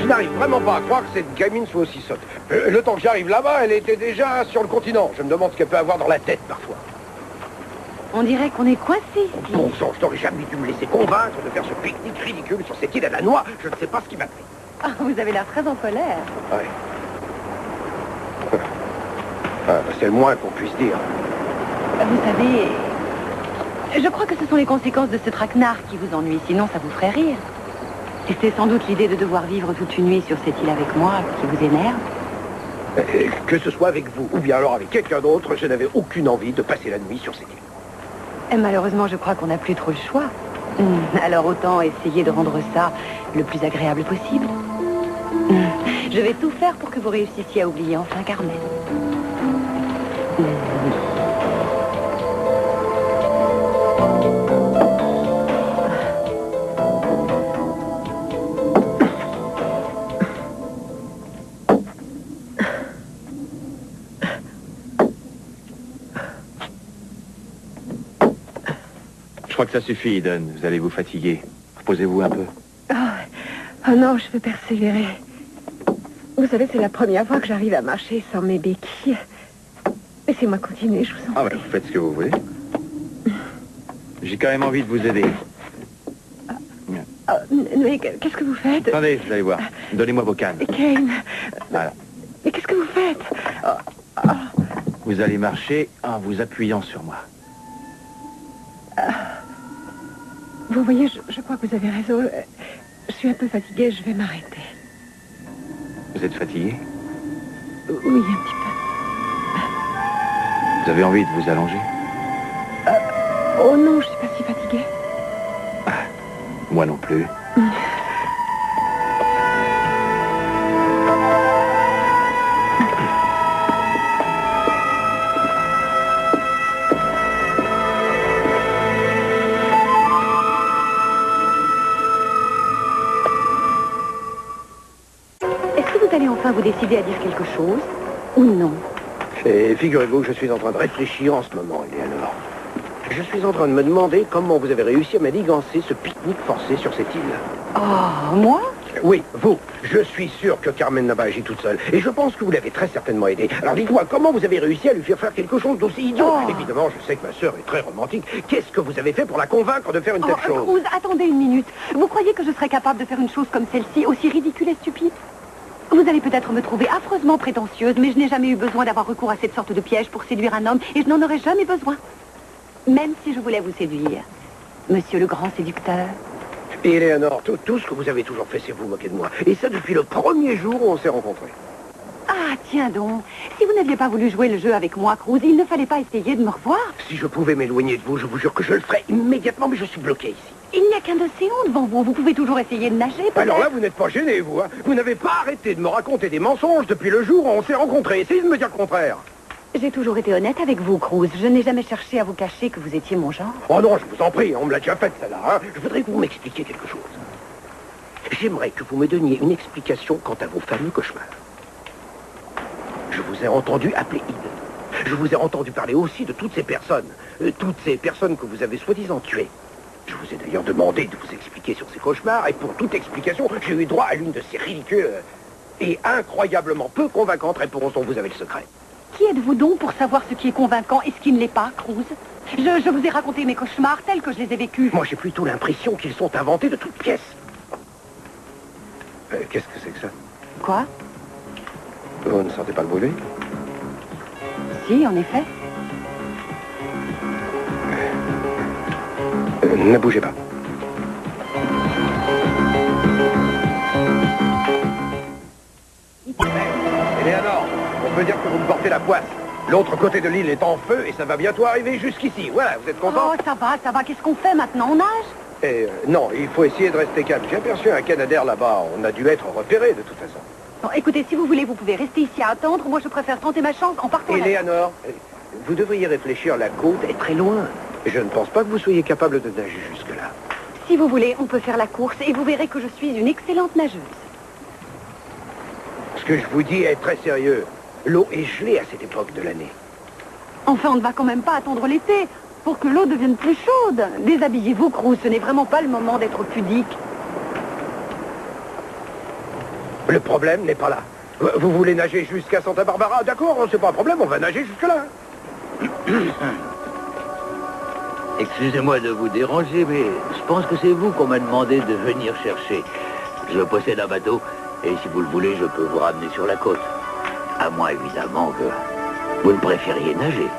Je n'arrive vraiment pas à croire que cette gamine soit aussi sotte. Le temps que j'arrive là-bas, elle était déjà sur le continent. Je me demande ce qu'elle peut avoir dans la tête parfois. On dirait qu'on est coincé ici. Bon sang, je t'aurais jamais dû me laisser convaincre de faire ce pique-nique ridicule sur cette île à la noix. Je ne sais pas ce qui m'a pris. Ah, vous avez l'air très en colère. Ouais. C'est le moins qu'on puisse dire. Vous savez, je crois que ce sont les conséquences de ce traquenard qui vous ennuie, sinon ça vous ferait rire. Et c'est sans doute l'idée de devoir vivre toute une nuit sur cette île avec moi qui vous énerve. Que ce soit avec vous ou bien alors avec quelqu'un d'autre, je n'avais aucune envie de passer la nuit sur cette île. Et malheureusement, je crois qu'on n'a plus trop le choix. Alors autant essayer de rendre ça le plus agréable possible. Je vais tout faire pour que vous réussissiez à oublier enfin Carmen. Je crois que ça suffit, Eden. Vous allez vous fatiguer. Reposez-vous un peu. Oh non, je veux persévérer. Vous savez, c'est la première fois que j'arrive à marcher sans mes béquilles. Laissez-moi continuer, je vous en prie. Ah ben, vous faites ce que vous voulez. J'ai quand même envie de vous aider. Mais qu'est-ce que vous faites? Attendez, vous allez voir. Donnez-moi vos cannes. Kane, Voilà. mais qu'est-ce que vous faites? Vous allez marcher en vous appuyant sur moi. Vous voyez, je crois que vous avez raison. Je suis un peu fatiguée, je vais m'arrêter. Vous êtes fatigué? Oui, un petit Vous avez envie de vous allonger? peu. Oh non, je suis pas si fatiguée. Moi non plus. Est-ce que vous allez enfin vous décider à dire quelque chose? Ou non? Et figurez-vous que je suis en train de réfléchir en ce moment, Eleanor. Je suis en train de me demander comment vous avez réussi à manigancer ce pique-nique forcé sur cette île. Oh, moi? Oui, vous. Je suis sûr que Carmen n'a pas agi toute seule. Et je pense que vous l'avez très certainement aidée. Alors dites-moi, comment vous avez réussi à lui faire quelque chose d'aussi idiot? Évidemment, je sais que ma sœur est très romantique. Qu'est-ce que vous avez fait pour la convaincre de faire une telle chose? Cruz, attendez une minute. Vous croyez que je serais capable de faire une chose comme celle-ci, aussi ridicule et stupide? Vous allez peut-être me trouver affreusement prétentieuse, mais je n'ai jamais eu besoin d'avoir recours à cette sorte de piège pour séduire un homme, et je n'en aurais jamais besoin. Même si je voulais vous séduire, monsieur le grand séducteur. Et Eleanor, tout ce que vous avez toujours fait, c'est vous moquer de moi. Et ça depuis le premier jour où on s'est rencontrés. Ah, tiens donc. Si vous n'aviez pas voulu jouer le jeu avec moi, Cruz, il ne fallait pas essayer de me revoir. Si je pouvais m'éloigner de vous, je vous jure que je le ferais immédiatement, mais je suis bloqué ici. Il n'y a qu'un océan devant vous. Vous pouvez toujours essayer de nager, peut-être. Alors là, vous n'êtes pas gêné, vous, hein? Vous n'avez pas arrêté de me raconter des mensonges depuis le jour où on s'est rencontrés. Essayez de me dire le contraire. J'ai toujours été honnête avec vous, Cruz. Je n'ai jamais cherché à vous cacher que vous étiez mon genre. Oh non, je vous en prie, on me l'a déjà faite, celle-là, hein? Je voudrais que vous m'expliquiez quelque chose. J'aimerais que vous me donniez une explication quant à vos fameux cauchemars. Je vous ai entendu appeler Eden. Je vous ai entendu parler aussi de toutes ces personnes que vous avez soi-disant tuées. Je vous ai d'ailleurs demandé de vous expliquer sur ces cauchemars, et pour toute explication, j'ai eu droit à l'une de ces ridicules et incroyablement peu convaincantes réponses dont vous avez le secret. Qui êtes-vous donc pour savoir ce qui est convaincant et ce qui ne l'est pas, Cruz? Je vous ai raconté mes cauchemars tels que je les ai vécus. Moi, j'ai plutôt l'impression qu'ils sont inventés de toutes pièces. Qu'est-ce que c'est que ça? Quoi? Vous ne sentez pas le brûler? Si, en effet. Ne bougez pas. Eleanor, on peut dire que vous me portez la poisse. L'autre côté de l'île est en feu et ça va bientôt arriver jusqu'ici. Voilà, vous êtes content? Oh, ça va. Qu'est-ce qu'on fait maintenant? On nage? Non, il faut essayer de rester calme. J'ai aperçu un Canadair là-bas. On a dû être repéré de toute façon. Bon, écoutez, si vous voulez, vous pouvez rester ici à attendre. Moi, je préfère tenter ma chance en partant. Eleanor, vous devriez réfléchir. La côte est très loin. Je ne pense pas que vous soyez capable de nager jusque-là. Si vous voulez, on peut faire la course et vous verrez que je suis une excellente nageuse. Ce que je vous dis est très sérieux. L'eau est gelée à cette époque de l'année. Enfin, on ne va quand même pas attendre l'été pour que l'eau devienne plus chaude. Déshabillez-vous, Cruz. Ce n'est vraiment pas le moment d'être pudique. Le problème n'est pas là. Vous voulez nager jusqu'à Santa Barbara? D'accord, c'est pas un problème, on va nager jusque-là. Excusez-moi de vous déranger, mais je pense que c'est vous qu'on m'a demandé de venir chercher. Je possède un bateau, et si vous le voulez, je peux vous ramener sur la côte. À moins, évidemment, que vous ne préfériez nager.